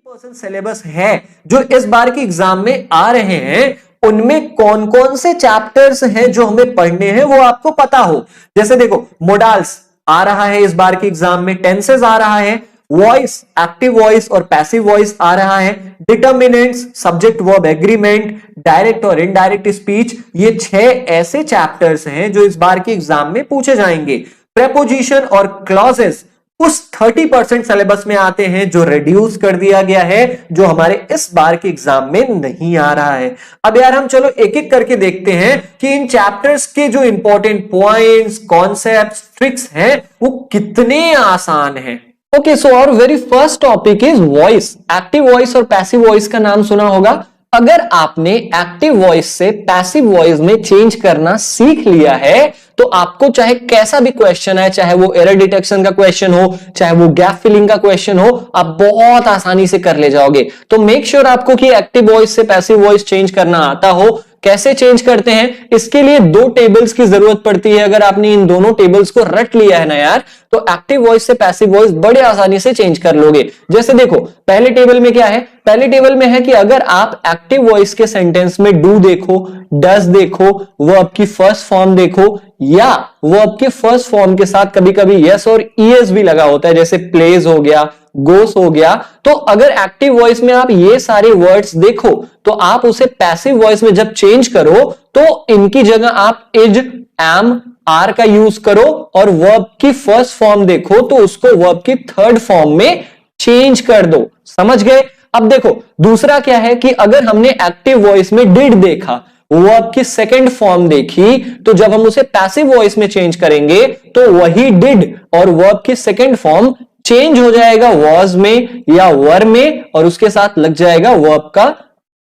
Percent syllabus है जो इस बार के एग्जाम में आ रहे हैं, उनमें कौन कौन से चैप्टर्स हैं जो हमें पढ़ने हैं वो आपको पता हो। जैसे देखो, मोडाल्स आ रहा है इस बार के एग्जाम में, टेंसेस आ रहा है, वॉइस, एक्टिव वॉइस और पैसिव वॉइस आ रहा है, determinants, subject verb agreement, direct और इनडायरेक्ट स्पीच, ये 6 ऐसे चैप्टर्स हैं जो इस बार के एग्जाम में पूछे जाएंगे। प्रेपोजिशन और क्लॉजेस उस 30% सिलेबस में आते हैं जो रिड्यूस कर दिया गया है, जो हमारे इस बार के एग्जाम में नहीं आ रहा है। अब यार हम चलो एक एक करके देखते हैं कि इन चैप्टर्स के जो इंपॉर्टेंट पॉइंट्स, कॉन्सेप्ट्स, ट्रिक्स हैं वो कितने आसान हैं। ओके, सो और very first topic is voice. Active voice और पैसिव वॉइस का नाम सुना होगा। अगर आपने एक्टिव वॉइस से पैसिव वॉइस में चेंज करना सीख लिया है तो आपको चाहे कैसा भी क्वेश्चन है, चाहे वो एरर डिटेक्शन का क्वेश्चन हो, चाहे वो गैप फिलिंग का क्वेश्चन हो, आप बहुत आसानी से कर ले जाओगे। तो मेक श्योर आपको कि एक्टिव वॉइस से पैसिव वॉइस चेंज करना आता हो। कैसे चेंज करते हैं, इसके लिए 2 टेबल्स की जरूरत पड़ती है। अगर आपने इन दोनों टेबल्स को रट लिया है ना यार, तो एक्टिव वॉइस से पैसिव वॉइस बड़े आसानी से चेंज कर लोगे। जैसे देखो, पहले टेबल में क्या है, पहले टेबल में है कि अगर आप एक्टिव वॉइस के सेंटेंस में डू देखो, डज देखो, वर्ब की फर्स्ट फॉर्म देखो, या वर्ब के फर्स्ट फॉर्म के साथ कभी कभी यस और ईएस भी लगा होता है, जैसे प्लेज हो गया, गोस हो गया, तो अगर एक्टिव वॉइस में आप ये सारे वर्ड्स देखो तो आप उसे पैसिव वॉइस में जब चेंज करो तो इनकी जगह आप इज, एम, आर का यूज करो, और वर्ब की फर्स्ट फॉर्म देखो तो उसको वर्ब की थर्ड फॉर्म में चेंज कर दो। समझ गए? अब देखो दूसरा क्या है कि अगर हमने एक्टिव वॉइस में डिड देखा, वर्ब की सेकंड फॉर्म देखी, तो जब हम उसे पैसिव वॉइस में चेंज करेंगे तो वही डिड और वर्ब की सेकंड फॉर्म चेंज हो जाएगा वॉज में या वर में, और उसके साथ लग जाएगा वर्ब का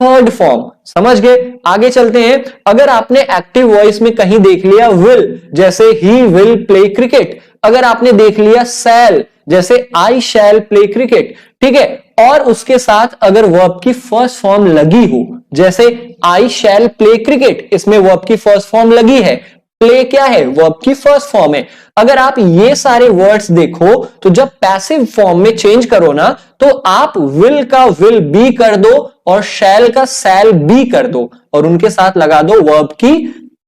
थर्ड फॉर्म। समझ गए? आगे चलते हैं। अगर आपने एक्टिव वॉइस में कहीं देख लिया विल, जैसे ही विल प्ले क्रिकेट, अगर आपने देख लिया शैल, जैसे आई शैल प्ले क्रिकेट, ठीक है, और उसके साथ अगर वर्ब की फर्स्ट फॉर्म लगी हो, जैसे आई शैल प्ले क्रिकेट, इसमें वर्ब की फर्स्ट फॉर्म लगी है, प्ले क्या है, वर्ब की फर्स्ट फॉर्म है। अगर आप ये सारे वर्ड्स देखो तो जब पैसिव फॉर्म में चेंज करो ना, तो आप विल का विल बी कर दो और शैल का शैल बी कर दो और उनके साथ लगा दो वर्ब की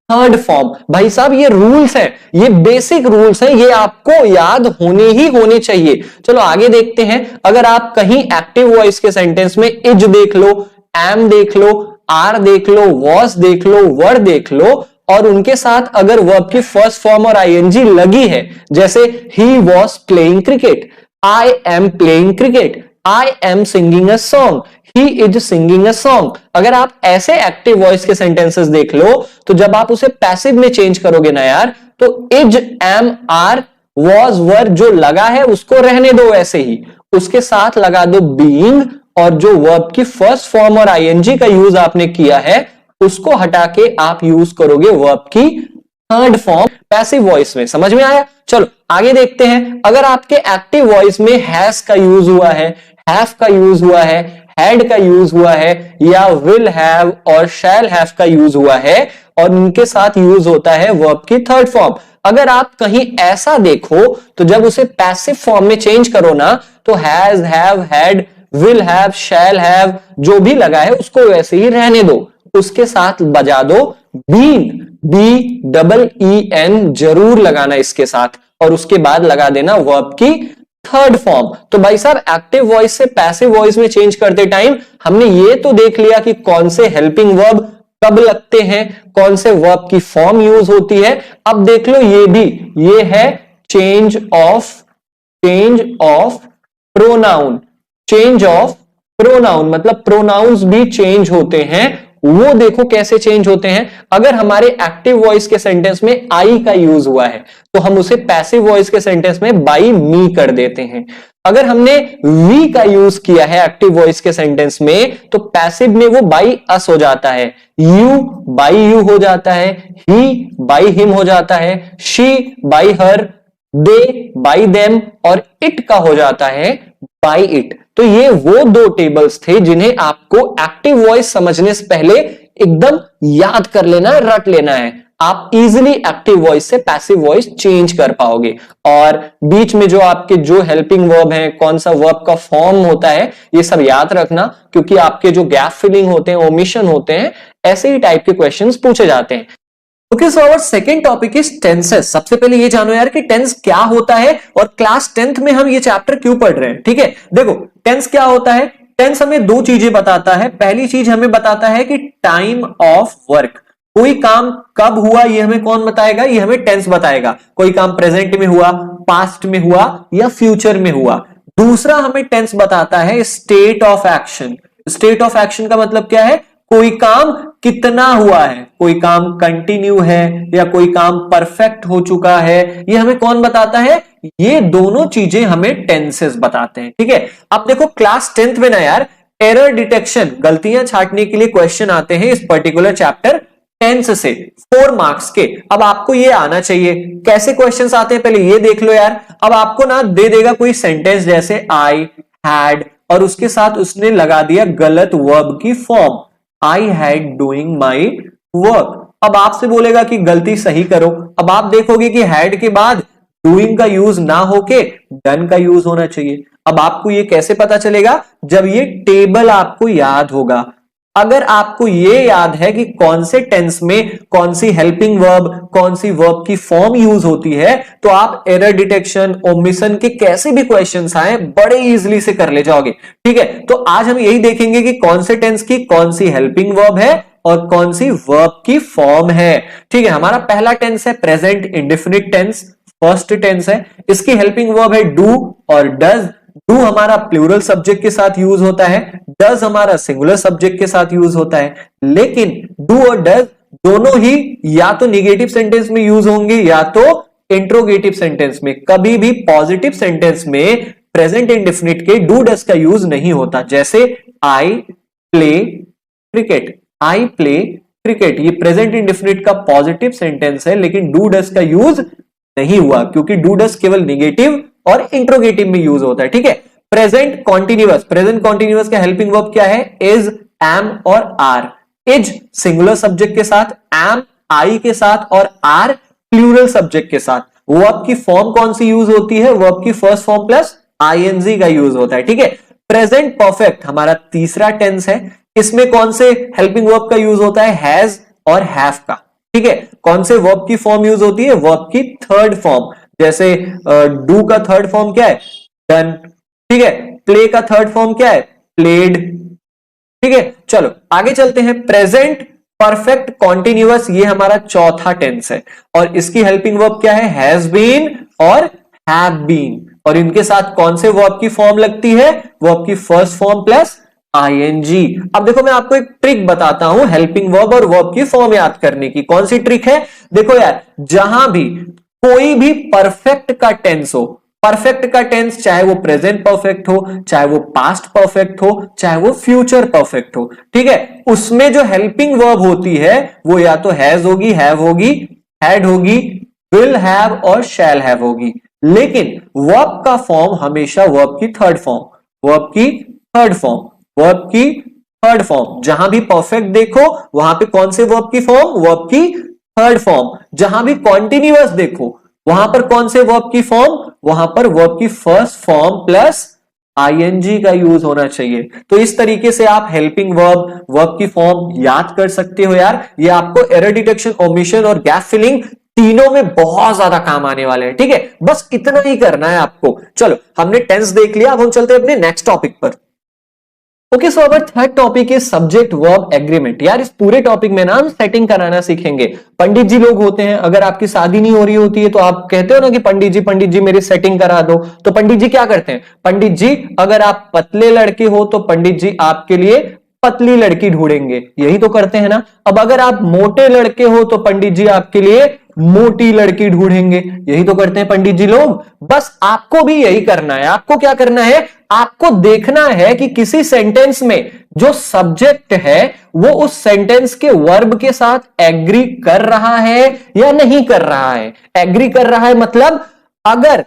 थर्ड फॉर्म। भाई साहब ये रूल्स हैं, ये बेसिक रूल्स हैं, ये आपको याद होने ही होने चाहिए। चलो आगे देखते हैं। अगर आप कहीं एक्टिव वॉइस के सेंटेंस में इज देख लो, एम देख लो, आर देख लो, वॉज देख लो, वर देख लो, और उनके साथ अगर वर्ब की फर्स्ट फॉर्म और आईएनजी लगी है, जैसे he was playing cricket, I am playing cricket, I am singing a song, he is singing a song, अगर आप ऐसे एक्टिव वॉइस के सेंटेंसेस देख लो तो जब आप उसे पैसिव में चेंज करोगे ना यार, तो इज, एम, आर, वॉज, वर जो लगा है उसको रहने दो ऐसे ही, उसके साथ लगा दो बीइंग, और जो वर्ब की फर्स्ट फॉर्म और आईएनजी का यूज आपने किया है उसको हटा के आप यूज करोगे वर्ब की थर्ड फॉर्म पैसिव वॉइस में। समझ में आया? चलो आगे देखते हैं। अगर आपके एक्टिव वॉइस में हैज का यूज हुआ है, हैव का यूज हुआ है, हैड का यूज हुआ है, या विल हैव और शैल हैव का यूज हुआ है और उनके साथ यूज होता है वर्ब की थर्ड फॉर्म, अगर आप कहीं ऐसा देखो तो जब उसे पैसिव फॉर्म में चेंज करो ना, तो has, have, had, will have, shall have जो भी लगा है उसको वैसे ही रहने दो, उसके साथ बजा दो been, B double E N जरूर लगाना इसके साथ, और उसके बाद लगा देना वर्ब की थर्ड फॉर्म। तो भाई साहब एक्टिव वॉइस से पैसिव वॉइस में चेंज करते टाइम हमने ये तो देख लिया कि कौन से हेल्पिंग वर्ब कब लगते हैं, कौन से वर्ब की फॉर्म यूज होती है। अब देख लो ये भी, ये है change of pronoun. Change of pronoun मतलब प्रोनाउंस भी चेंज होते हैं, वो देखो कैसे चेंज होते हैं। अगर हमारे एक्टिव वॉइस के सेंटेंस में आई का यूज हुआ है तो हम उसे पैसिव वॉइस के सेंटेंस में बाई मी कर देते हैं। अगर हमने वी का यूज किया है एक्टिव वॉइस के सेंटेंस में तो पैसिव में वो बाई अस हो जाता है, यू बाई यू हो जाता है, ही बाई हिम हो जाता है, she by her, they by them, और इट का हो जाता है बाई इट। तो ये वो 2 टेबल्स थे जिन्हें आपको एक्टिव वॉइस समझने से पहले एकदम याद कर लेना है, रट लेना है। आप इजीली एक्टिव वॉइस से पैसिव वॉइस चेंज कर पाओगे। और बीच में जो आपके जो हेल्पिंग वर्ब हैं, कौन सा वर्ब का फॉर्म होता है, ये सब याद रखना, क्योंकि आपके जो गैप फिलिंग होते हैं, ओमिशन होते हैं, ऐसे ही टाइप के क्वेश्चंस पूछे जाते हैं। Okay, so our second topic is tenses. सबसे पहले ये जानो यार कि टेंस क्या होता है और क्लास 10th में हम ये चैप्टर क्यों पढ़ रहे हैं। ठीक है, देखो टेंस क्या होता है। टेंस हमें दो चीजें बताता है। पहली चीज हमें बताता है कि टाइम ऑफ वर्क, कोई काम कब हुआ ये हमें कौन बताएगा, ये हमें टेंस बताएगा। कोई काम प्रेजेंट में हुआ, पास्ट में हुआ या फ्यूचर में हुआ। दूसरा हमें टेंस बताता है state of action. State of action का मतलब क्या है, कोई काम कितना हुआ है, कोई काम कंटिन्यू है या कोई काम परफेक्ट हो चुका है, ये हमें कौन बताता है, ये दोनों चीजें हमें टेंसेस बताते हैं। ठीक है, अब देखो क्लास 10th में ना यार एरर डिटेक्शन, गलतियां छांटने के लिए क्वेश्चन आते हैं इस पर्टिकुलर चैप्टर टेंस से 4 मार्क्स के। अब आपको ये आना चाहिए। कैसे क्वेश्चंस आते हैं पहले ये देख लो यार। अब आपको ना दे देगा कोई सेंटेंस जैसे आई हैड और उसके साथ उसने लगा दिया गलत वर्ब की form, I had doing my work. अब आपसे बोलेगा कि गलती सही करो। अब आप देखोगे कि हैड के बाद डूइंग का यूज ना होके डन का यूज होना चाहिए। अब आपको ये कैसे पता चलेगा, जब ये टेबल आपको याद होगा। अगर आपको ये याद है कि कौन से टेंस में कौन सी हेल्पिंग वर्ब, कौन सी वर्ब की फॉर्म यूज होती है, तो आप एरर डिटेक्शन, ओमिशन के कैसे भी क्वेश्चंस आए बड़े इजीली से कर ले जाओगे। ठीक है, तो आज हम यही देखेंगे कि कौन से टेंस की कौन सी हेल्पिंग वर्ब है और कौन सी वर्ब की फॉर्म है। ठीक है, हमारा पहला टेंस है present indefinite tense, first tense है। इसकी हेल्पिंग वर्ब है डू और डज। डू हमारा प्लूरल सब्जेक्ट के साथ यूज होता है, डज हमारा सिंगुलर सब्जेक्ट के साथ यूज होता है। लेकिन डू और डज दोनों ही या तो निगेटिव सेंटेंस में यूज होंगे या तो इंट्रोगेटिव सेंटेंस में। कभी भी पॉजिटिव सेंटेंस में प्रेजेंट इंडेफिनिट के डू डज का यूज नहीं होता। जैसे I play cricket, I play cricket, ये प्रेजेंट इंडेफिनिट का पॉजिटिव सेंटेंस है, लेकिन डू डज का यूज नहीं हुआ क्योंकि डू डज केवल निगेटिव और इंट्रोगेटिव में यूज होता है। ठीक है, प्रेजेंट कॉन्टिन्यूअस, प्रेजेंट कॉन्टिन्यूअस का हेल्पिंग वर्ब क्या है, इज, एम और आर। इज सिंगुलर सब्जेक्ट के साथ, एम आई के साथ और आर प्लूरल सब्जेक्ट के साथ। वर्ब की फॉर्म कौन सी यूज होती है, वर्ब की फर्स्ट फॉर्म प्लस आईएनजी का यूज होता है। ठीक है, प्रेजेंट परफेक्ट हमारा तीसरा टेंस है। इसमें कौन से हेल्पिंग वर्ब का यूज होता है, हैज और हैव का। ठीक है, कौन से वर्ब की फॉर्म यूज होती है, वर्ब की थर्ड फॉर्म। जैसे डू का थर्ड फॉर्म क्या है, डन। ठीक है, प्ले का थर्ड फॉर्म क्या है, प्लेड। ठीक है, चलो आगे चलते हैं। प्रेजेंट परफेक्ट कॉन्टिन्यूअस, ये हमारा चौथा टेंस है और इसकी हेल्पिंग वर्ब क्या है, हैज बीन और हैव बीन। और इनके साथ कौन से वर्ब की फॉर्म लगती है, वर्ब की फर्स्ट फॉर्म प्लस आईएनजी। अब देखो मैं आपको एक ट्रिक बताता हूं हेल्पिंग वर्ब और वर्ब की फॉर्म याद करने की। कौन सी ट्रिक है, देखो यार, जहां भी कोई भी परफेक्ट का टेंस हो, परफेक्ट का टेंस चाहे वो प्रेजेंट परफेक्ट हो, चाहे वो पास्ट परफेक्ट हो, चाहे वो फ्यूचर परफेक्ट हो, ठीक है, उसमें जो हेल्पिंग वर्ब होती है वो या तो हैज होगी, हैव होगी, हैड होगी, विल हैव और शैल हैव होगी। लेकिन वर्ब का फॉर्म हमेशा वर्ब की थर्ड फॉर्म, वर्ब की थर्ड फॉर्म, वर्ब की थर्ड फॉर्म। जहां भी परफेक्ट देखो वहां पे कौन से वर्ब की फॉर्म, वर्ब की थर्ड फॉर्म। जहां भी कॉन्टिन्यूअस देखो वहां पर कौन से वर्ब की फॉर्म, वहां पर वर्ब की फर्स्ट फॉर्म प्लस आईएनजी का यूज होना चाहिए। तो इस तरीके से आप हेल्पिंग वर्ब, वर्ब की फॉर्म याद कर सकते हो यार। ये आपको एरर डिटेक्शन, ओमिशन और गैप फिलिंग तीनों में बहुत ज्यादा काम आने वाले हैं। ठीक है, बस इतना ही करना है आपको। चलो हमने टेंस देख लिया, अब हम चलते हैं अपने नेक्स्ट टॉपिक पर। Okay, so our third topic is subject verb agreement. यार इस पूरे टॉपिक में ना हम सेटिंग कराना सीखेंगे। पंडित जी लोग होते हैं, अगर आपकी शादी नहीं हो रही होती है तो आप कहते हो ना कि पंडित जी मेरी सेटिंग करा दो। तो पंडित जी क्या करते हैं, पंडित जी अगर आप पतले लड़के हो तो पंडित जी आपके लिए पतली लड़की ढूंढेंगे, यही तो करते हैं ना। अब अगर आप मोटे लड़के हो तो पंडित जी आपके लिए मोटी लड़की ढूंढेंगे, यही तो करते हैं पंडित जी लोग। बस आपको भी यही करना है। आपको क्या करना है, आपको देखना है कि किसी सेंटेंस में जो सब्जेक्ट है वो उस सेंटेंस के वर्ब के साथ एग्री कर रहा है या नहीं कर रहा है। एग्री कर रहा है मतलब अगर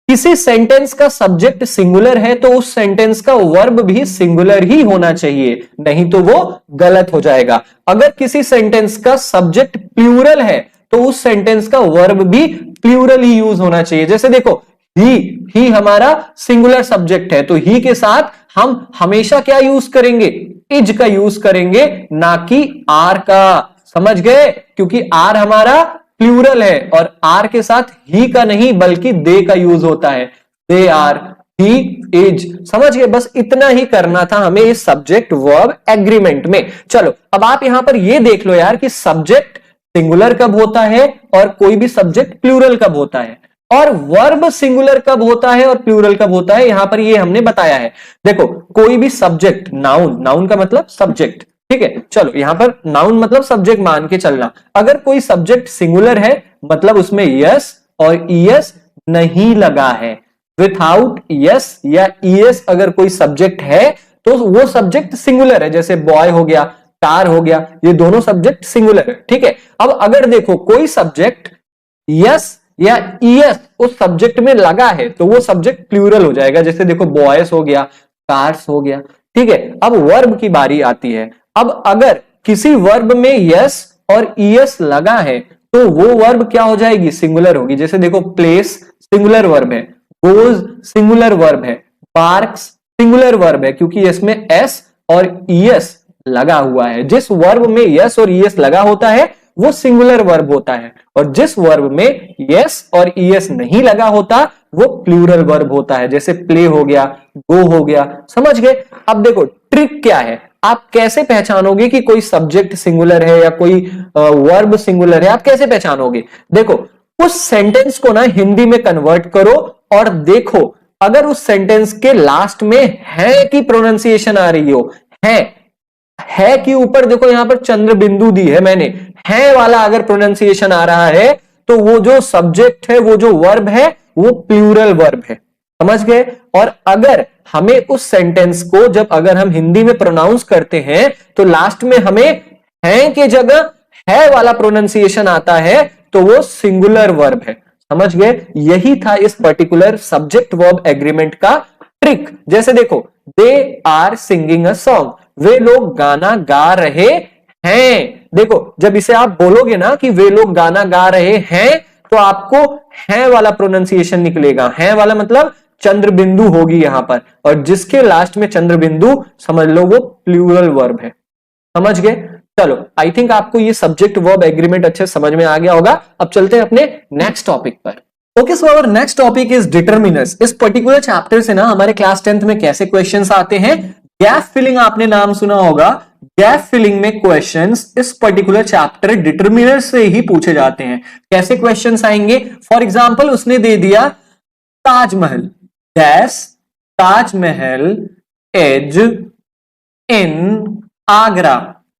किसी सेंटेंस का सब्जेक्ट सिंगुलर है तो उस सेंटेंस का वर्ब भी सिंगुलर ही होना चाहिए, नहीं तो वो गलत हो जाएगा। अगर किसी सेंटेंस का सब्जेक्ट प्लूरल है तो उस सेंटेंस का वर्ब भी प्लूरल ही यूज होना चाहिए। जैसे देखो, ही हमारा सिंगुलर सब्जेक्ट है, तो ही के साथ हम हमेशा क्या यूज करेंगे, इज का यूज करेंगे, ना कि आर का। समझ गए? क्योंकि आर हमारा प्लूरल है और आर के साथ ही का नहीं बल्कि दे का यूज होता है। They are, he is. समझ गए? बस इतना ही करना था हमें इस सब्जेक्ट वर्ब एग्रीमेंट में। चलो अब आप यहां पर ये देख लो यार कि सब्जेक्ट सिंगुलर कब होता है और कोई भी सब्जेक्ट प्लूरल कब होता है, और वर्ब सिंगुलर कब होता है और प्लूरल कब होता है, यहां पर ये हमने बताया है। देखो, कोई भी सब्जेक्ट, नाउन, नाउन का मतलब सब्जेक्ट, ठीक है। चलो यहां पर नाउन मतलब सब्जेक्ट मान के चलना। अगर कोई सब्जेक्ट सिंगुलर है मतलब उसमें यस और ईएस नहीं लगा है। विथआउट यस या ईएस अगर कोई सब्जेक्ट है तो वो सब्जेक्ट सिंगुलर है। जैसे बॉय हो गया, कार हो गया, ये दोनों सब्जेक्ट सिंगुलर है, ठीक है। अब अगर देखो कोई सब्जेक्ट यस या ईएस उस सब्जेक्ट में लगा है तो वो सब्जेक्ट प्लूरल हो जाएगा। जैसे देखो, बॉयस हो गया, कार्स हो गया, ठीक है। अब वर्ब की बारी आती है। अब अगर किसी वर्ब में यस और ईएस लगा है तो वो वर्ब क्या हो जाएगी, सिंगुलर होगी। जैसे देखो, प्लेस सिंगुलर वर्ब है, गोज सिंगुलर वर्ब है, पार्क्स सिंगुलर वर्ब है, क्योंकि इसमें एस और ईएस लगा हुआ है। जिस वर्ब में यस और ईएस लगा होता है वो सिंगुलर वर्ब होता है, और जिस वर्ब में यस और ईएस नहीं लगा होता वो प्लूरल वर्ब होता है। जैसे प्ले हो गया, गो हो गया। समझ गए? अब देखो ट्रिक क्या है, आप कैसे पहचानोगे कि कोई सब्जेक्ट सिंगुलर है या कोई वर्ब सिंगुलर है, आप कैसे पहचानोगे? देखो, उस सेंटेंस को ना हिंदी में कन्वर्ट करो और देखो अगर उस सेंटेंस के लास्ट में है की प्रोनाउंसिएशन आ रही हो। है के ऊपर देखो यहां पर चंद्र बिंदु दी है मैंने, है वाला अगर प्रोनाउंसिएशन आ रहा है तो वो जो सब्जेक्ट है, वो जो वर्ब है, वो प्लूरल वर्ब है। समझ गए? और अगर हमें उस सेंटेंस को जब अगर हम हिंदी में प्रोनाउंस करते हैं तो लास्ट में हमें है के जगह है वाला प्रोनाउंसिएशन आता है तो वो सिंगुलर वर्ब है। समझ गए? यही था इस पर्टिकुलर सब्जेक्ट वर्ब एग्रीमेंट का ट्रिक। जैसे देखो, they are singing a song, वे लोग गाना गा रहे हैं। देखो, जब इसे आप बोलोगे ना कि वे लोग गाना गा रहे हैं तो आपको है वाला प्रोनाउंसिएशन निकलेगा। है वाला मतलब चंद्र बिंदु होगी यहां पर, और जिसके लास्ट में चंद्र बिंदु, समझ लो वो प्लूरल वर्ब है। समझ गए? चलो, आई थिंक आपको ये सब्जेक्ट वर्ब एग्रीमेंट अच्छे समझ में आ गया होगा। अब चलते हैं अपने नेक्स्ट टॉपिक पर। Okay, so our next topic is determiners. इस पर्टिकुलर चैप्टर से ना हमारे क्लास 10th में कैसे क्वेश्चंस आते हैं, गैप फिलिंग आपने नाम सुना होगा। गैप फिलिंग में क्वेश्चंस इस पर्टिकुलर चैप्टर डिटरमिनर से ही पूछे जाते हैं। कैसे क्वेश्चंस आएंगे? फॉर एग्जांपल उसने दे दिया Taj Mahal, dash Taj Mahal is in Agra,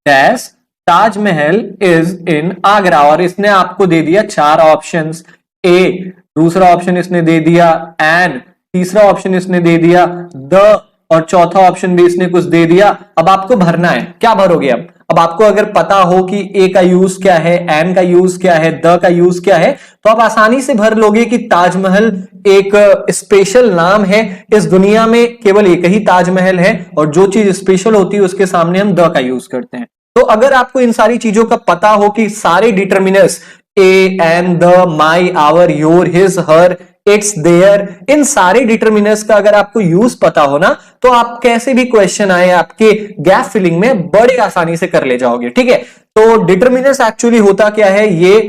dash Taj Mahal is in Agra, और इसने आपको दे दिया 4 ऑप्शंस। ए, दूसरा ऑप्शन इसने दे दिया एन, तीसरा ऑप्शन इसने दे दिया द, और चौथा ऑप्शन भी इसने कुछ दे दिया। अब आपको भरना है, क्या भरोगे? अब आपको अगर पता हो कि ए का यूज क्या है, एन का यूज क्या है, द का यूज क्या है, तो आप आसानी से भर लोगे कि ताजमहल एक स्पेशल नाम है। इस दुनिया में केवल एक ही ताजमहल है, और जो चीज स्पेशल होती है उसके सामने हम द का यूज करते हैं। तो अगर आपको इन सारी चीजों का पता हो कि सारे determiners a, an, the, my, our, your, his, her, its, their, इन सारे डिटरमिनर्स का अगर आपको यूज पता हो ना, तो आप कैसे भी क्वेश्चन आए आपके गैप फिलिंग में बड़े आसानी से कर ले जाओगे। ठीक है? तो डिटरमिनर्स एक्चुअली होता क्या है, ये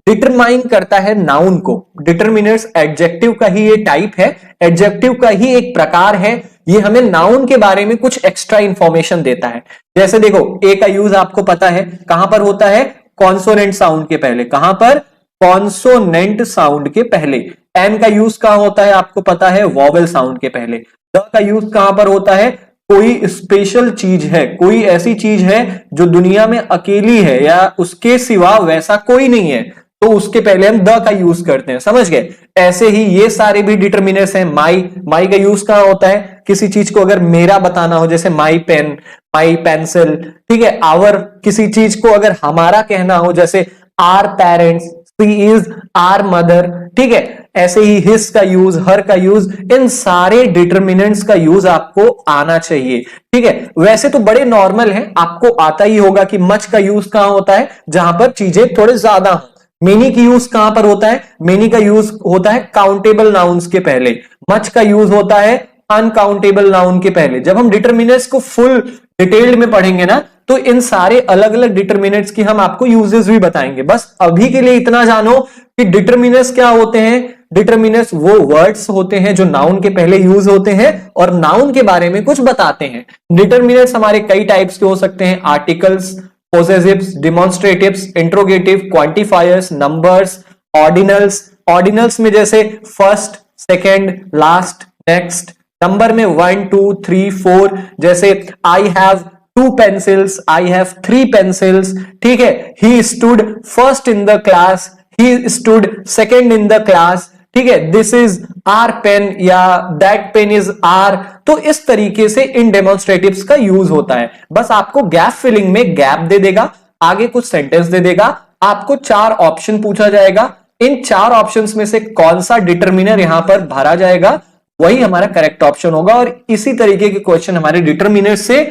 डिटरमाइन करता है नाउन को। डिटरमिनर्स एडजेक्टिव का ही ये टाइप है, एडजेक्टिव का ही एक प्रकार है। ये हमें नाउन के बारे में कुछ एक्स्ट्रा इंफॉर्मेशन देता है। जैसे देखो, ए का यूज आपको पता है, कहां पर होता है? कॉन्सोनेंट साउंड के पहले। कहां पर? कॉन्सोनेंट साउंड के पहले। एन का यूज कहां होता है आपको पता है? वॉवेल साउंड के पहले। द का यूज कहां पर होता है? कोई स्पेशल चीज है, कोई ऐसी चीज है जो दुनिया में अकेली है या उसके सिवा वैसा कोई नहीं है, तो उसके पहले हम द का यूज करते हैं। समझ गए? ऐसे ही ये सारे भी डिटरमिनर्स हैं। माई, माई का यूज कहां होता है? किसी चीज को अगर मेरा बताना हो, जैसे माई पेन, माई पेंसिल। ठीक है? आवर, किसी चीज को अगर हमारा कहना हो, जैसे our parents, she is our mother. ठीक है? ऐसे ही हिज का यूज, हर का यूज, इन सारे डिटरमिनेंट्स का यूज आपको आना चाहिए। ठीक है? वैसे तो बड़े नॉर्मल है, आपको आता ही होगा कि मच का यूज कहां होता है? जहां पर चीजें थोड़े ज्यादा हो। मेनी की यूज कहां पर होता है? मेनी का यूज होता है काउंटेबल नाउन्स के पहले, मच का यूज होता है अनकाउंटेबल नाउन के पहले। जब हम डिटरमिनर्स को फुल डिटेल्ड में पढ़ेंगे ना, तो इन सारे अलग अलग डिटरमिनर्स की हम आपको यूजेस भी बताएंगे। बस अभी के लिए इतना जानो कि डिटरमिनर्स क्या होते हैं। डिटरमिनर्स वो वर्ड्स होते हैं जो नाउन के पहले यूज होते हैं और नाउन के बारे में कुछ बताते हैं। डिटरमिनर्स हमारे कई टाइप्स के हो सकते हैं, articles, possessives, demonstratives, interrogative, quantifiers, numbers, ordinals. Ordinals में जैसे first, second, last, next. Number में 1 2 3 4, जैसे I have 2 pencils, I have 3 pencils. ठीक है, he stood first in the class, he stood second in the class. ठीक है, this is our pen या that pen is our. तो इस तरीके से इन डेमोन्स्ट्रेटिव्स का यूज होता है। बस आपको गैप फिलिंग में गैप दे देगा, आगे कुछ सेंटेंस दे देगा, आपको 4 ऑप्शन पूछा जाएगा। इन 4 ऑप्शंस में से कौन सा डिटरमिनर यहां पर भरा जाएगा वही हमारा करेक्ट ऑप्शन होगा। और इसी तरीके के क्वेश्चन हमारे डिटरमिनर से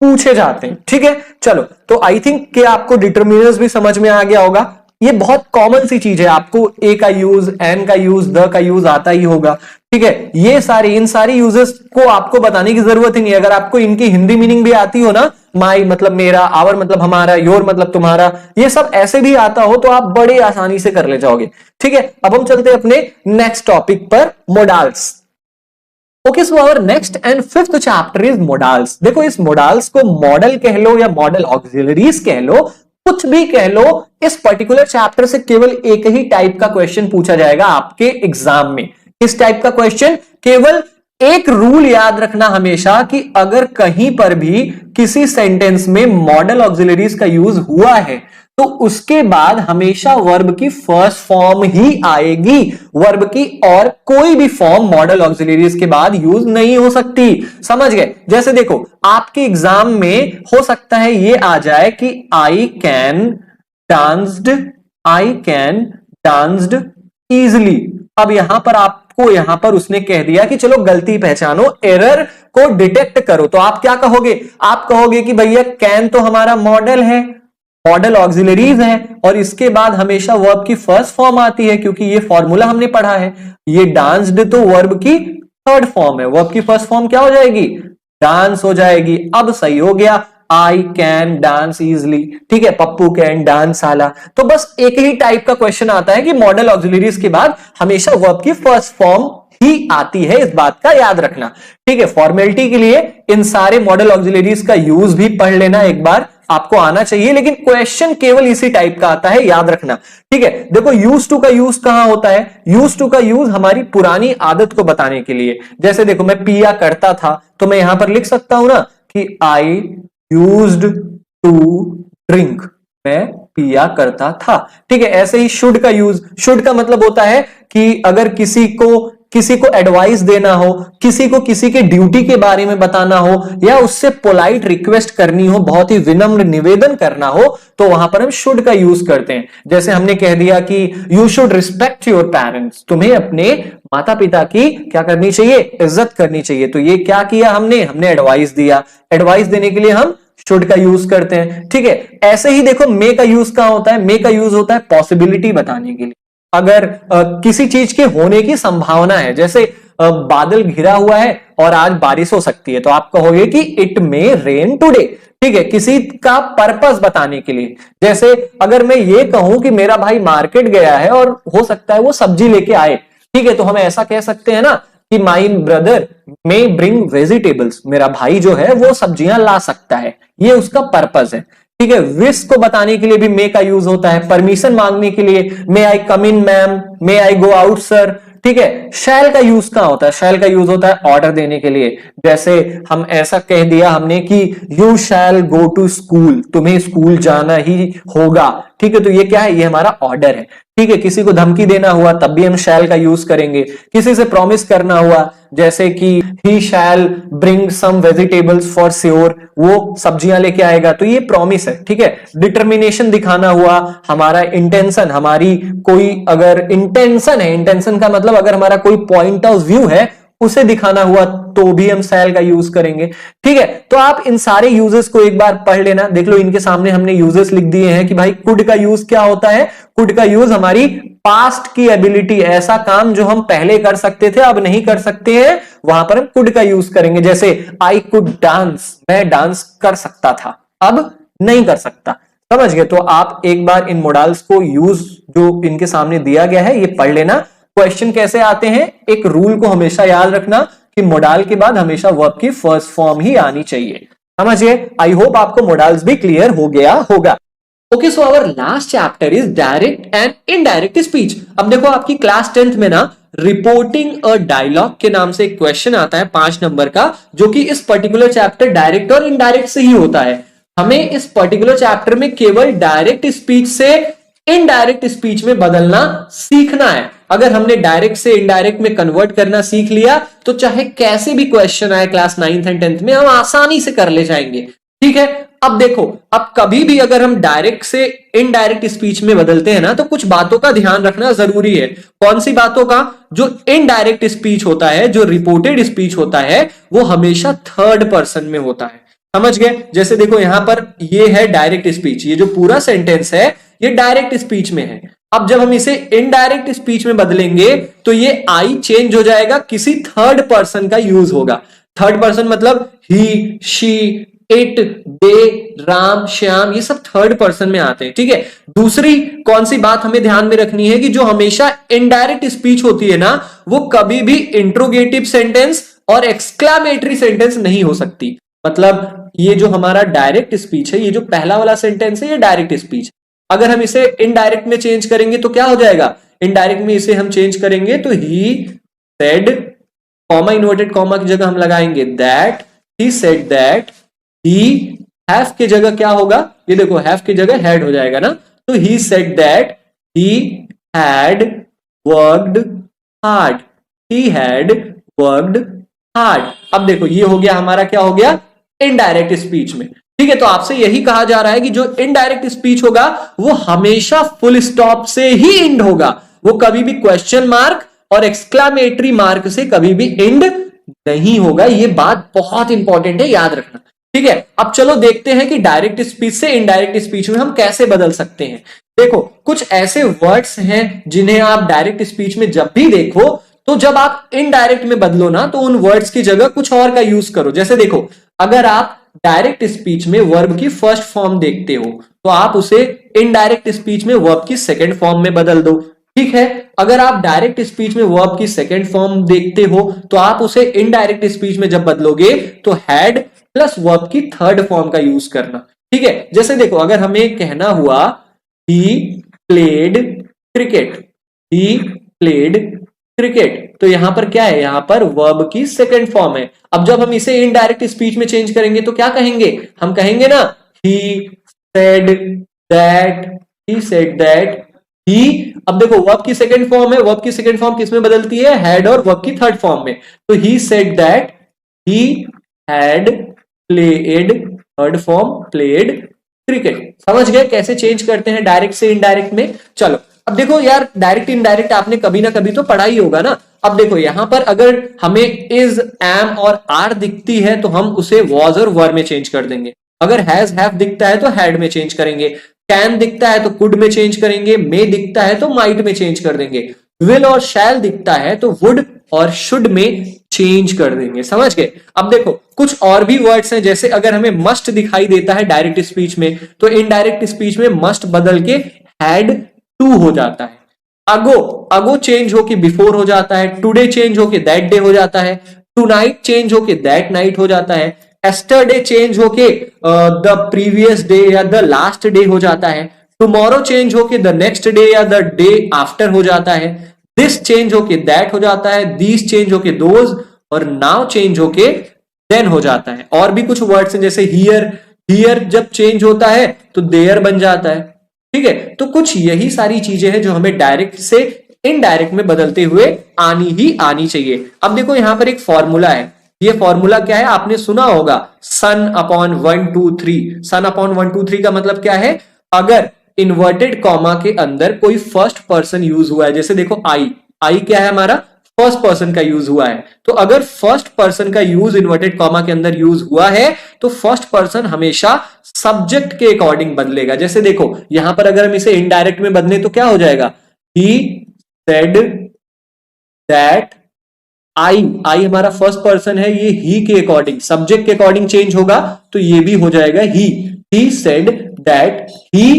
पूछे जाते हैं। ठीक है, चलो तो आई थिंक कि आपको डिटरमिनर्स भी समझ में आ गया होगा। ये बहुत कॉमन सी चीज है, आपको ए का यूज, एन का यूज, द का यूज आता ही होगा। ठीक है, ये सारी इन सारी यूजेस को आपको बताने की जरूरत ही नहीं है। अगर आपको इनकी हिंदी मीनिंग भी आती हो ना, माई मतलब मेरा, आवर मतलब हमारा, योर मतलब तुम्हारा, ये सब ऐसे भी आता हो तो आप बड़े आसानी से कर ले जाओगे। ठीक है, अब हम चलते हैं अपने नेक्स्ट टॉपिक पर, modals. Okay, so our next and fifth chapter is modals. देखो, इस मोडाल्स को मॉडल कह लो या मॉडल ऑक्सिलरीज कह लो, कुछ भी कह लो, इस पर्टिकुलर चैप्टर से केवल एक ही टाइप का क्वेश्चन पूछा जाएगा आपके एग्जाम में। किस टाइप का क्वेश्चन? केवल एक रूल याद रखना हमेशा कि अगर कहीं पर भी किसी सेंटेंस में मॉडल ऑक्सिलरीज का यूज हुआ है तो उसके बाद हमेशा वर्ब की फर्स्ट फॉर्म ही आएगी। वर्ब की और कोई भी फॉर्म मॉडल ऑक्सिलरीज के बाद यूज नहीं हो सकती। समझ गए? जैसे देखो, आपके एग्जाम में हो सकता है ये आ जाए कि I can danced, I can danced easily. अब यहां पर आपको यहां पर उसने कह दिया कि चलो गलती पहचानो, एरर को डिटेक्ट करो, तो आप क्या कहोगे? आप कहोगे कि भैया कैन तो हमारा मॉडल है, मॉडल ऑक्सिलरीज है, और इसके बाद हमेशा वर्ब की फर्स्ट फॉर्म आती है क्योंकि ये फॉर्मूला हमने पढ़ा है। ये डांस्ड तो वर्ब की थर्ड फॉर्म है, वर्ब की फर्स्ट फॉर्म क्या हो जाएगी? डांस हो जाएगी। अब सही हो गया, आई कैन डांस इजली। ठीक है, पप्पू कैन डांस आला। तो बस एक ही टाइप का क्वेश्चन आता है कि मॉडल ऑक्सिलरीज के बाद हमेशा वर्ब की फर्स्ट फॉर्म ही आती है, इस बात का याद रखना। ठीक है, फॉर्मेलिटी के लिए इन सारे मॉडल ऑक्सिलरीज का यूज भी पढ़ लेना, एक बार आपको आना चाहिए, लेकिन क्वेश्चन केवल इसी टाइप का आता है, याद रखना। ठीक है, देखो यूज टू का यूज कहां होता है? यूज टू का यूज हमारी पुरानी आदत को बताने के लिए। जैसे देखो, मैं पिया करता था तो मैं यहां पर लिख सकता हूं ना कि आई यूज्ड टू ड्रिंक, मैं पिया करता था। ठीक है, ऐसे ही शुड का यूज, शुड का मतलब होता है कि अगर किसी को एडवाइस देना हो, किसी को किसी के ड्यूटी के बारे में बताना हो, या उससे पोलाइट रिक्वेस्ट करनी हो, बहुत ही विनम्र निवेदन करना हो, तो वहां पर हम शुड का यूज करते हैं। जैसे हमने कह दिया कि you should respect your parents, तुम्हें अपने माता पिता की क्या करनी चाहिए? इज्जत करनी चाहिए। तो ये क्या किया हमने एडवाइस दिया। एडवाइस देने के लिए हम शुड का यूज करते हैं। ठीक है, ऐसे ही देखो, मे का यूज कहां होता है? मे का यूज होता है पॉसिबिलिटी बताने के लिए। अगर किसी चीज के होने की संभावना है, जैसे बादल घिरा हुआ है और आज बारिश हो सकती है, तो आप कहोगे कि इट मे रेन टुडे। ठीक है, किसी का पर्पस बताने के लिए। जैसे अगर मैं ये कहूं कि मेरा भाई मार्केट गया है और हो सकता है वो सब्जी लेके आए, ठीक है, तो हम ऐसा कह सकते हैं ना कि my brother may bring vegetables, मेरा भाई जो है वो सब्जियां ला सकता है, ये उसका पर्पस है। ठीक है, विश को बताने के लिए भी मे का यूज होता है। परमिशन मांगने के लिए may I come in ma'am, may I go out sir. ठीक है, शैल का यूज कहां होता है? शैल का यूज होता है ऑर्डर देने के लिए। जैसे हम ऐसा कह दिया हमने कि you shall go to school, तुम्हें स्कूल जाना ही होगा। ठीक है, तो ये क्या है? ये हमारा ऑर्डर है। ठीक है, किसी को धमकी देना हुआ तब भी हम शैल का यूज करेंगे। किसी से प्रॉमिस करना हुआ, जैसे कि he shall bring some vegetables for sure, वो सब्जियां लेके आएगा, तो ये प्रॉमिस है। ठीक है, डिटर्मिनेशन दिखाना हुआ, हमारा इंटेंशन, हमारी कोई अगर इंटेंशन है, इंटेंशन का मतलब अगर हमारा कोई पॉइंट ऑफ व्यू है उसे दिखाना हुआ तो भी हम शैल का यूज करेंगे। ठीक है, तो आप इन सारे यूजेस को एक बार पढ़ लेना। देख लो इनके सामने हमने यूजेस लिख दिए हैं कि भाई कुड का यूज क्या होता है। कुड का यूज हमारी पास्ट की एबिलिटी, ऐसा काम जो हम पहले कर सकते थे अब नहीं कर सकते हैं, वहां पर हम कुड का यूज करेंगे। जैसे आई कुड डांस, मैं डांस कर सकता था, अब नहीं कर सकता। समझ गए? तो आप एक बार इन मोडाल्स को यूज जो इनके सामने दिया गया है ये पढ़ लेना। क्वेश्चन कैसे आते हैं, एक रूल को हमेशा याद रखना कि मोडाल के बाद हमेशा वर्ब की फर्स्ट फॉर्म ही आनी चाहिए। समझिए? आई होप आपको मोडाल्स भी क्लियर हो गया होगा। Okay, so our last chapter is direct and indirect speech. अब देखो आपकी क्लास 10th में ना रिपोर्टिंग अ डायलॉग के नाम से एक क्वेश्चन आता है 5 नंबर का, जो कि इस पर्टिकुलर चैप्टर डायरेक्ट और इनडायरेक्ट से ही होता है। हमें इस पर्टिकुलर चैप्टर में केवल डायरेक्ट स्पीच से इनडायरेक्ट स्पीच में बदलना सीखना है। अगर हमने डायरेक्ट से इनडायरेक्ट में कन्वर्ट करना सीख लिया तो चाहे कैसे भी क्वेश्चन आए क्लास 9th एंड 10th में हम आसानी से कर ले जाएंगे। ठीक है, अब देखो, अब कभी भी अगर हम डायरेक्ट से इनडायरेक्ट स्पीच में बदलते हैं ना तो कुछ बातों का ध्यान रखना जरूरी है। कौन सी बातों का? जो इनडायरेक्ट स्पीच होता है, जो रिपोर्टेड स्पीच होता है, वो हमेशा थर्ड पर्सन में होता है। समझ गए? जैसे देखो यहां पर ये है डायरेक्ट स्पीच, ये जो पूरा सेंटेंस है ये डायरेक्ट स्पीच में है। अब जब हम इसे इनडायरेक्ट स्पीच में बदलेंगे तो ये आई चेंज हो जाएगा, किसी थर्ड पर्सन का यूज होगा। थर्ड पर्सन मतलब ही, शी, इट, दे, राम, श्याम, ये सब थर्ड पर्सन में आते हैं। ठीक है, दूसरी कौन सी बात हमें ध्यान में रखनी है कि जो हमेशा इनडायरेक्ट स्पीच होती है ना, वो कभी भी इंट्रोगेटिव सेंटेंस और एक्सक्लामेटरी सेंटेंस नहीं हो सकती। मतलब ये जो हमारा डायरेक्ट स्पीच है, ये जो पहला वाला सेंटेंस है, ये डायरेक्ट स्पीच। अगर हम इसे इनडायरेक्ट में चेंज करेंगे तो क्या हो जाएगा? इनडायरेक्ट में इसे हम चेंज करेंगे तो he said, comma inverted comma की जगह हम लगाएंगे that, he said that, he have की जगह क्या होगा? ये देखो हैव की जगह हैड हो जाएगा ना, तो ही said that he had worked hard, he had worked hard. अब देखो ये हो गया हमारा, क्या हो गया? इनडायरेक्ट स्पीच में। ठीक है, तो आपसे यही कहा जा रहा है कि जो इनडायरेक्ट स्पीच होगा वो हमेशा फुल स्टॉप से ही एंड होगा, वो कभी भी क्वेश्चन मार्क और एक्सक्लामेटरी मार्क से कभी भी एंड नहीं होगा। ये बात बहुत इंपॉर्टेंट है, याद रखना। ठीक है, अब चलो देखते हैं कि डायरेक्ट स्पीच से इनडायरेक्ट स्पीच में हम कैसे बदल सकते हैं। देखो कुछ ऐसे वर्ड्स हैं जिन्हें आप डायरेक्ट स्पीच में जब भी देखो तो जब आप इनडायरेक्ट में बदलो ना तो उन वर्ड्स की जगह कुछ और का यूज करो। जैसे देखो, अगर आप डायरेक्ट स्पीच में वर्ब की फर्स्ट फॉर्म देखते हो तो आप उसे इनडायरेक्ट स्पीच में वर्ब की सेकंड फॉर्म में बदल दो। ठीक है, अगर आप डायरेक्ट स्पीच में वर्ब की सेकंड फॉर्म देखते हो तो आप उसे इनडायरेक्ट स्पीच में जब बदलोगे तो हैड प्लस वर्ब की थर्ड फॉर्म का यूज करना। ठीक है, जैसे देखो अगर हमें कहना हुआ he played cricket, he played cricket, तो यहां पर क्या है? यहां पर वर्ब की सेकंड फॉर्म है। अब जब हम इसे इनडायरेक्ट स्पीच में चेंज करेंगे तो क्या कहेंगे? हम कहेंगे ना he said that, he said that, he. अब देखो वर्ब की सेकंड फॉर्म है, वर्ब की सेकंड फॉर्म किसमें बदलती है? हैड और वर्ब की थर्ड फॉर्म में। तो ही said that he had played, third form played cricket. समझ गए कैसे चेंज करते हैं डायरेक्ट से इनडायरेक्ट में? चलो अब देखो यार, डायरेक्ट इनडायरेक्ट आपने कभी ना कभी तो पढ़ा ही होगा ना। अब देखो यहां पर अगर हमें इज, एम और आर दिखती है तो हम उसे वॉज और वर में चेंज कर देंगे। अगर हैज, हैव दिखता है तो हैड में चेंज करेंगे, कैन दिखता है तो कुड में चेंज करेंगे, मे दिखता है तो माइट में चेंज कर देंगे, विल और शैल दिखता है तो वुड और शुड में चेंज कर देंगे। समझ गए? अब देखो कुछ और भी वर्ड्स हैं, जैसे अगर हमें मस्ट दिखाई देता है डायरेक्ट स्पीच में तो इनडायरेक्ट स्पीच में मस्ट बदल के हैड टू हो जाता है। अगो, अगो चेंज होके बिफोर हो जाता है, टुडे चेंज होके दैट डे हो जाता है, टू नाइट चेंज होके दैट नाइट हो जाता है, एस्टरडे चेंज होके द प्रीवियस डे या द लास्ट डे हो जाता है, टुमारो चेंज होके द नेक्स्ट डे या द डे आफ्टर हो जाता है, दिस चेंज होके दैट हो जाता है, दीज चेंज होके दोज और नाउ चेंज होके देन हो जाता है। और भी कुछ वर्ड्स हैं जैसे हियर, हियर जब चेंज होता है तो देयर बन जाता है। ठीक है, तो कुछ यही सारी चीजें हैं जो हमें डायरेक्ट से इनडायरेक्ट में बदलते हुए आनी ही आनी चाहिए। अब देखो यहां पर एक फॉर्मूला है, ये फॉर्मूला क्या है? आपने सुना होगा सन अपॉन 1 2 3। सन अपॉन 1 2 3 का मतलब क्या है? अगर इन्वर्टेड कॉमा के अंदर कोई फर्स्ट पर्सन यूज हुआ है, जैसे देखो आई, आई क्या है हमारा? फर्स्ट पर्सन का यूज हुआ है। तो अगर फर्स्ट पर्सन का यूज इन्वर्टेड कॉमा के अंदर यूज हुआ है तो फर्स्ट पर्सन हमेशा सब्जेक्ट के अकॉर्डिंग बदलेगा। जैसे देखो यहां पर अगर हम इसे इनडायरेक्ट में बदले तो क्या हो जाएगा, ही सेड दैट आई हमारा फर्स्ट पर्सन है, ये ही के अकॉर्डिंग सब्जेक्ट के अकॉर्डिंग चेंज होगा तो ये भी हो जाएगा ही सेड दैट, ही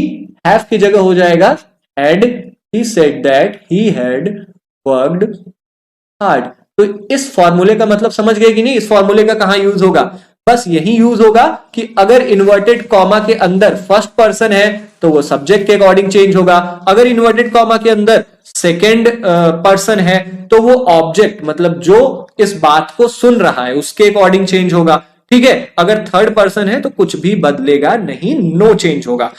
हैव की जगह हो जाएगा had, he said that he had worked hard. तो इस फॉर्मूले का मतलब समझ गए कि नहीं, इस फॉर्मूले का कहां यूज होगा, बस यही यूज होगा कि अगर इन्वर्टेड कॉमा के अंदर फर्स्ट पर्सन है तो वो सब्जेक्ट के अकॉर्डिंग चेंज होगा, अगर इन्वर्टेड कॉमा के अंदर सेकेंड पर्सन है तो वो ऑब्जेक्ट मतलब जो इस बात को सुन रहा है उसके अकॉर्डिंग चेंज होगा। ठीक है, अगर थर्ड पर्सन है तो कुछ भी बदलेगा नहीं, नो चेंज होगा।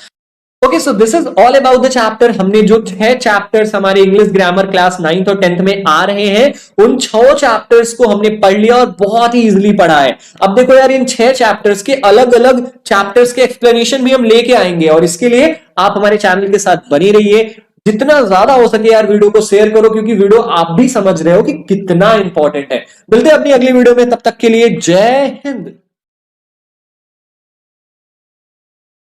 Okay, so this is all about the chapter. हमने जो 6 चैप्टर्स हमारे इंग्लिश ग्रामर क्लास 9th और 10th में आ रहे हैं उन 6 चैप्टर्स को हमने पढ़ लिया और बहुत ही इजीली पढ़ा है। अब देखो यार, इन 6 चैप्टर्स के अलग अलग चैप्टर्स के एक्सप्लेनेशन भी हम लेके आएंगे और इसके लिए आप हमारे चैनल के साथ बनी रहिए। जितना ज्यादा हो सके यार वीडियो को शेयर करो, क्योंकि वीडियो आप भी समझ रहे हो कि कितना इंपॉर्टेंट है। मिलते हैं अपनी अगली वीडियो में, तब तक के लिए जय हिंद।